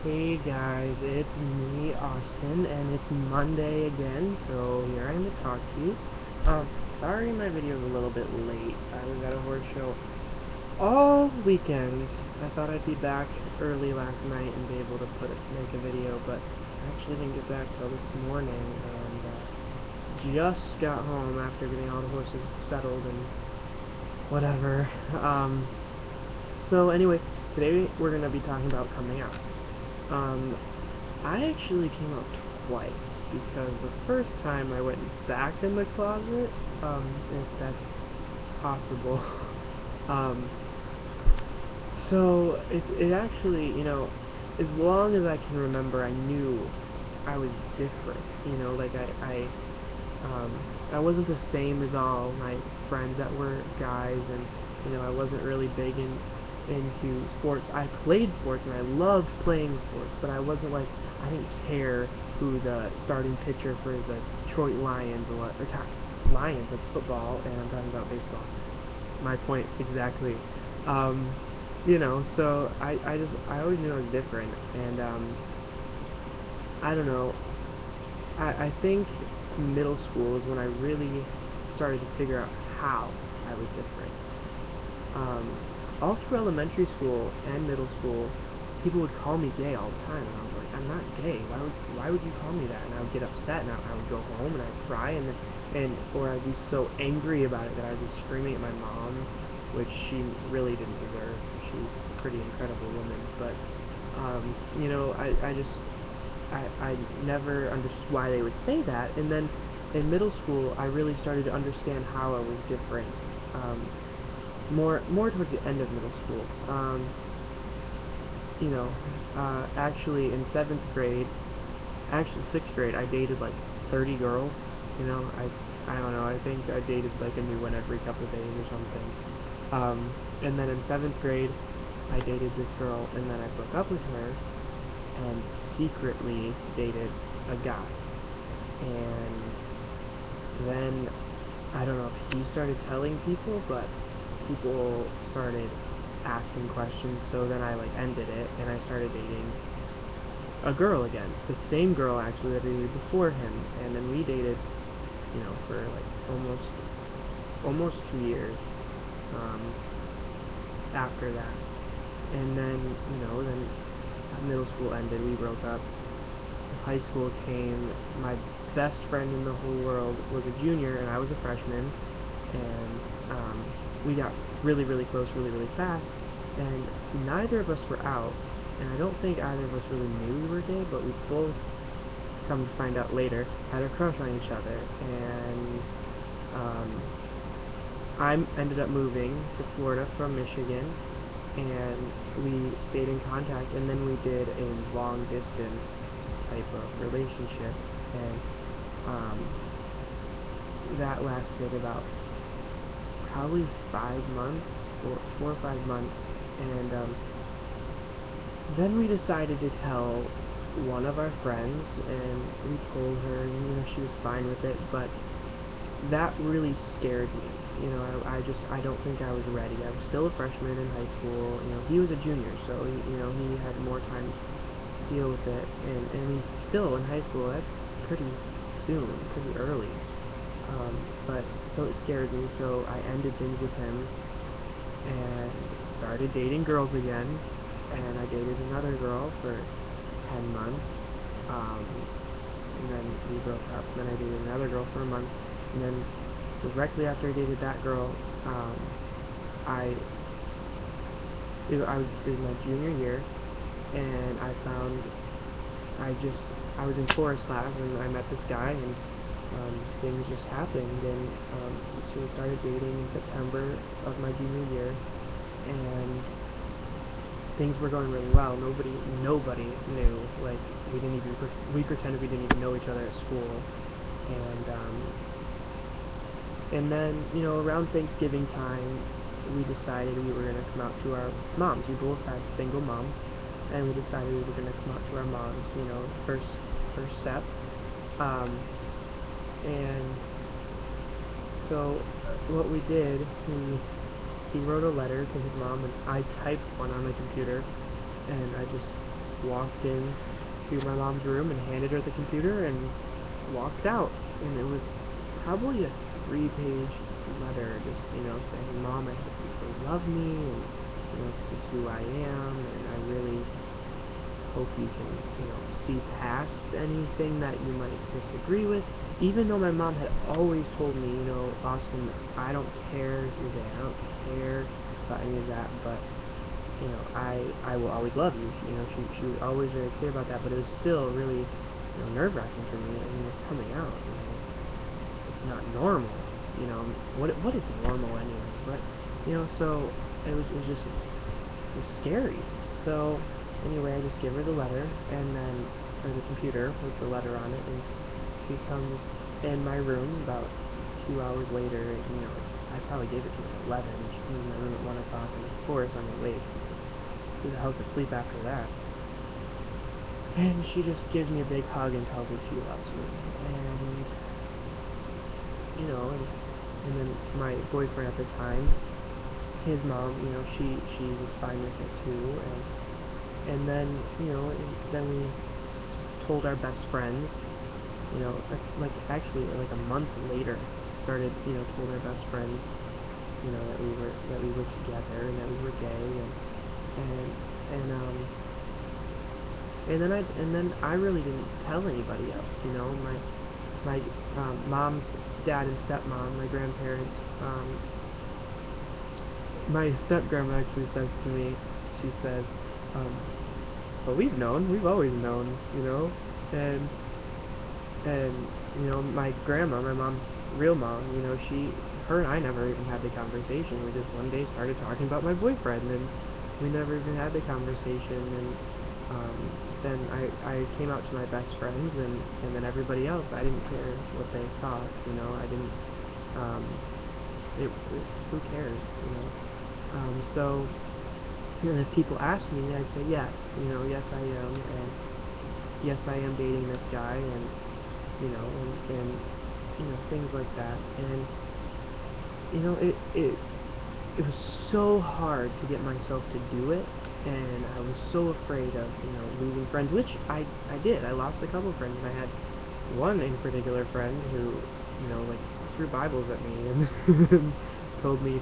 Hey guys, it's me, Austin, and it's Monday again, so here I am to talk to you. Sorry my video's a little bit late. I was at a horse show all weekend. I thought I'd be back early last night and be able to make a video, but I actually didn't get back till this morning, and just got home after getting all the horses settled and whatever. So anyway, today we're gonna be talking about coming out. I actually came out twice, because the first time I went back in the closet, if that's possible. um, so it actually, as long as I can remember, I knew I was different, like I wasn't the same as all my friends that were guys, and, I wasn't really big into sports. I played sports and I loved playing sports, but I wasn't like, I didn't care who the starting pitcher for the Detroit Lions was, Lions, that's football, and I'm talking about baseball. My point exactly. Um, so I always knew I was different, and, I don't know, I think middle school is when I really started to figure out how I was different. All through elementary school and middle school, people would call me gay all the time, and I was like, I'm not gay. Why would you call me that? And I would get upset, and I would go home and I'd cry, or I'd be so angry about it that I'd be screaming at my mom, which she really didn't deserve. She's a pretty incredible woman, but I never understood why they would say that, and then in middle school, I really started to understand how I was different. More towards the end of middle school. Actually in 7th grade, actually 6th grade, I dated like 30 girls. I don't know, I think I dated like a new one every couple of days or something. And then in 7th grade, I dated this girl, and then I broke up with her, and secretly dated a guy. And then, I don't know if he started telling people, but people started asking questions, so then I ended it, and I started dating a girl again. The same girl actually that I dated before him, and then we dated, for almost 2 years, after that. And then, then middle school ended, we broke up. High school came, my best friend in the whole world was a junior, and I was a freshman, and, we got really, really close really, really fast, and neither of us were out, and I don't think either of us really knew we were gay, but we both, come to find out later, had a crush on each other, and, I ended up moving to Florida from Michigan, and we stayed in contact, and then we did a long distance type of relationship, and, that lasted about probably 5 months, or 4 or 5 months, and then we decided to tell one of our friends, and we told her, and she was fine with it, but that really scared me. I don't think I was ready. I was still a freshman in high school. He was a junior, so he had more time to deal with it, and I mean, still in high school, that's pretty soon, pretty early. But so it scared me, so I ended things with him and started dating girls again, and I dated another girl for 10 months, and then we broke up, and then I dated another girl for a month, and then directly after I dated that girl, it was my junior year, and I was in chorus class, and I met this guy, and things just happened, and so we started dating in September of my junior year, and things were going really well. Nobody knew. Like, we pretended we didn't even know each other at school, and then around Thanksgiving time, we decided we were gonna come out to our moms. We both had single moms, and we decided we were gonna come out to our moms. First step. And so what we did, he wrote a letter to his mom, and I typed one on my computer, and I just walked in to my mom's room and handed her the computer and walked out. And it was probably a 3-page letter just, saying, Mom, I hope you still love me, and, this is who I am, and I really hope you can, see past anything that you might disagree with. Even though my mom had always told me, Austin, I don't care if you're gay, I don't care about any of that, but, I will always love you. She was always very clear about that, but it was still really, nerve-wracking for me. I mean, it's coming out, it's not normal, what is normal anyway? But, so it was scary. So, anyway, I just give her the letter, and then, or the computer with the letter on it, and she comes in my room about 2 hours later, and, I probably gave it to her at 11, and she came in my room at 1 o'clock, and of course I'm awake. Who the hell could sleep after that? And she just gives me a big hug and tells me she loves me, and, and then my boyfriend at the time, his mom, she was fine with it too, and then, then we told our best friends, actually, like a month later, started, told our best friends, that we were together and that we were gay, and then I really didn't tell anybody else, my mom's dad and stepmom, my grandparents, my step-grandma actually says to me, she says, well, we've always known, and, my grandma, my mom's real mom, her and I never even had the conversation. We just one day started talking about my boyfriend, and we never even had the conversation, and, then I came out to my best friends, and then everybody else. I didn't care what they thought, I didn't, who cares, so, and if people ask me, I'd say yes, yes I am, and yes I am dating this guy, and, and things like that, and, it was so hard to get myself to do it, and I was so afraid of, losing friends, which I did. I lost a couple friends. I had one in particular friend who, threw Bibles at me and told me,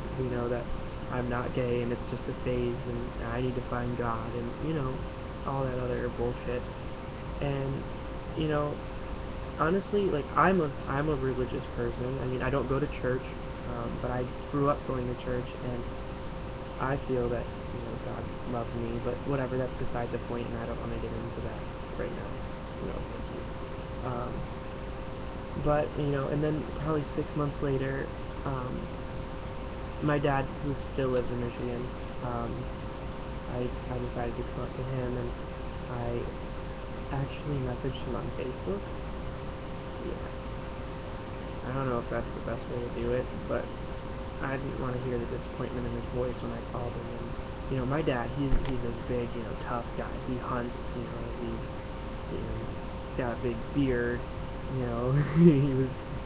that I'm not gay and it's just a phase and I need to find God and, all that other bullshit. And, honestly, like, I'm a religious person. I mean, I don't go to church, but I grew up going to church, and I feel that, God loves me, but whatever, that's beside the point, and I don't want to get into that right now, but, and then probably 6 months later, my dad, who still lives in Michigan, I decided to come up to him, and I actually messaged him on Facebook. Yeah. I don't know if that's the best way to do it, but I didn't want to hear the disappointment in his voice when I called him. And, my dad, he's this big, tough guy. He hunts, he's got a big beard, he was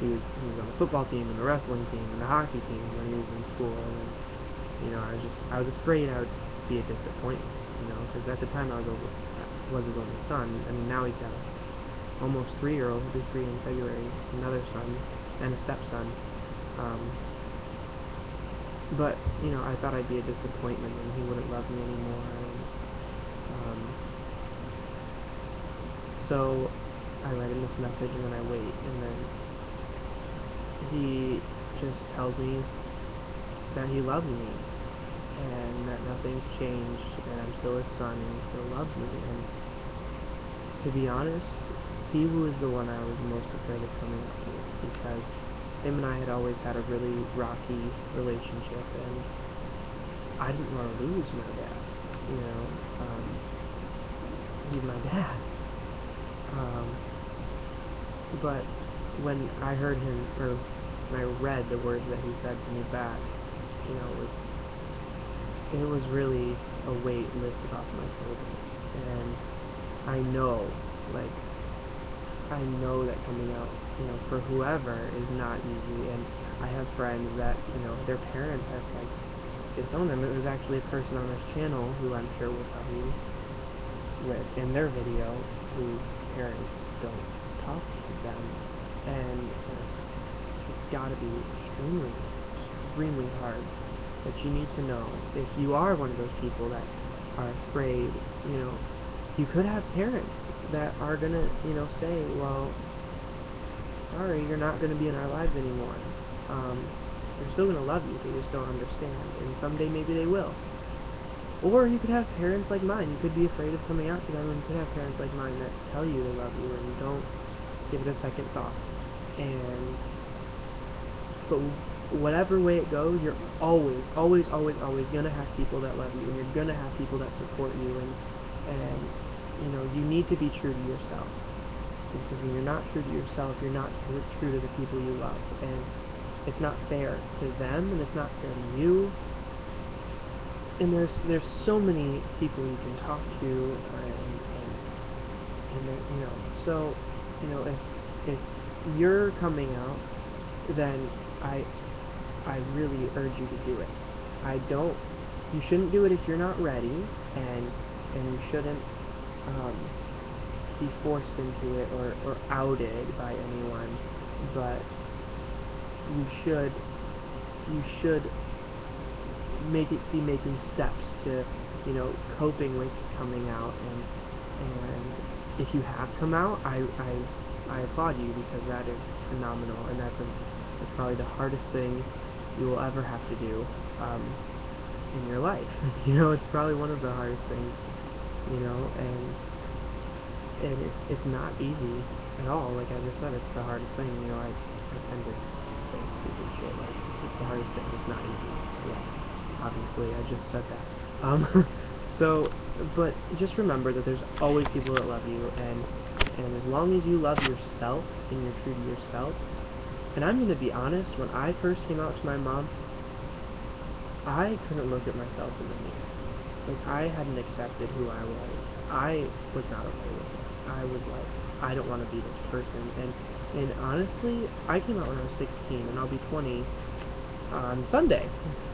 on the football team and the wrestling team and the hockey team when he was in school. And, I was afraid I would be a disappointment, because at the time I was his only son. I mean, now he's got almost 3-year-old, he'll be 3 in February, another son, and a stepson. But, I thought I'd be a disappointment and he wouldn't love me anymore. And, so I write him this message, and then I wait, and then he just tells me that he loves me, and that nothing's changed, and I'm still his son, and he still loves me. And to be honest, he was the one I was most afraid of coming up to, because him and I had always had a really rocky relationship, and I didn't want to lose my dad, he's my dad. But when I heard him, or when I read the words that he said to me back, it was really a weight lifted off my shoulders. And I know that coming out, for whoever is not easy. And I have friends that, their parents have, disowned them. It was actually a person on this channel who I'm sure will tell you, with in their video whose parents don't talk to them, and it's got to be extremely, extremely hard. But you need to know, if you are one of those people that are afraid, you could have parents that are gonna, say, well, sorry, you're not gonna be in our lives anymore. They're still gonna love you, they just don't understand, and someday maybe they will. Or you could have parents like mine. You could be afraid of coming out to them, and you could have parents like mine that tell you they love you and don't give it a second thought. But whatever way it goes, you're always, always, always, always gonna have people that love you, and you're gonna have people that support you, and you need to be true to yourself. Because when you're not true to yourself, you're not true to the people you love, and it's not fair to them, and it's not fair to you. And there's so many people you can talk to, and so if you're coming out, then I really urge you to do it. You shouldn't do it if you're not ready, and you shouldn't be forced into it or outed by anyone, but you should be making steps to, coping with coming out, and if you have come out, I applaud you, because that is phenomenal, and that's probably the hardest thing you will ever have to do in your life. It's probably one of the hardest things, and it's not easy at all. Like I just said, it's the hardest thing. I tend to say stupid shit like it's the hardest thing. It's not easy. Yeah, obviously, I just said that. So, but just remember that there's always people that love you, and as long as you love yourself and you're true to yourself. And I'm going to be honest, when I first came out to my mom, I couldn't look at myself in the mirror. Like, I hadn't accepted who I was. I was not okay with it. I was like, I don't want to be this person. And honestly, I came out when I was 16, and I'll be 20 on Sunday.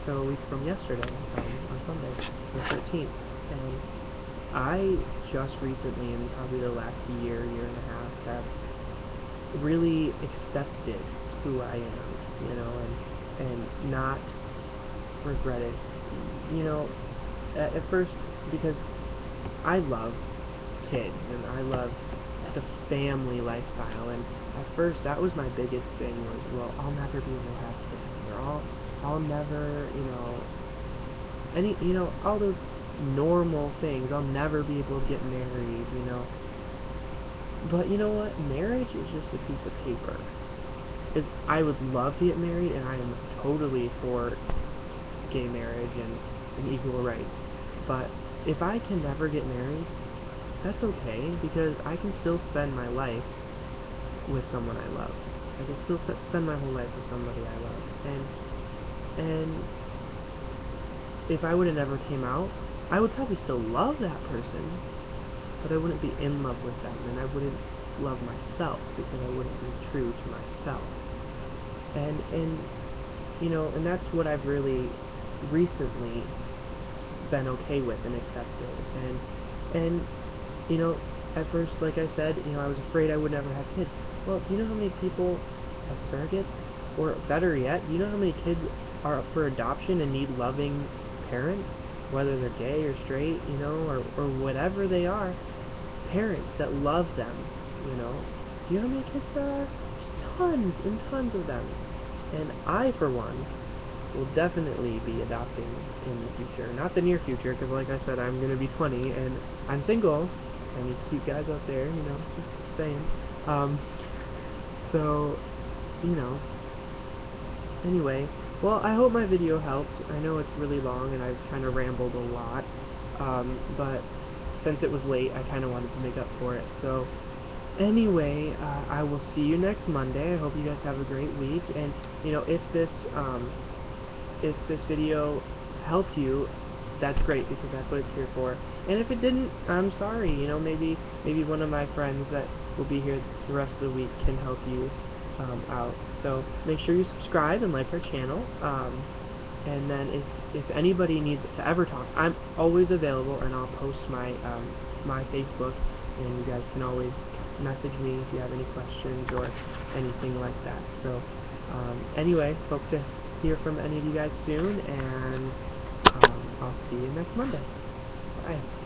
So a week from yesterday, on Sunday, the 13th. And I just recently, in probably the last year and a half, have really accepted who I am, and not regretted, at first, because I love kids, and I love the family lifestyle, and at first that was my biggest thing, was, well, I'll never be able to have kids, or I'll never, all those normal things, I'll never be able to get married, but you know what, marriage is just a piece of paper. I would love to get married, and I am totally for gay marriage and equal rights, but if I can never get married, that's okay, because I can still spend my life with someone I love. I can still spend my whole life with somebody I love, and if I would have never came out, I would probably still love that person, but I wouldn't be in love with them, and I wouldn't love myself, because I wouldn't be true to myself. And that's what I've really recently been okay with and accepted. And at first, like I said, I was afraid I would never have kids. Well, do you know how many people have surrogates? Or better yet, do you know how many kids are up for adoption and need loving parents? Whether they're gay or straight, or whatever they are, parents that love them, Do you know how many kids there are? There's tons and tons of them. And I, for one, will definitely be adopting in the future. Not the near future, because like I said, I'm going to be 20, and I'm single. Any cute guys out there, just saying. So, anyway, well, I hope my video helped. I know it's really long, and I've kind of rambled a lot, but since it was late, I kind of wanted to make up for it. So, anyway, I will see you next Monday. I hope you guys have a great week, and, if this video helped you, that's great, because that's what it's here for. And if it didn't, I'm sorry, maybe one of my friends that will be here the rest of the week can help you out. So make sure you subscribe and like our channel. And then if anybody needs to ever talk, I'm always available, and I'll post my my Facebook, and you guys can always message me if you have any questions or anything like that. So anyway, hope to hear from any of you guys soon, and I'll see you next Monday. Bye.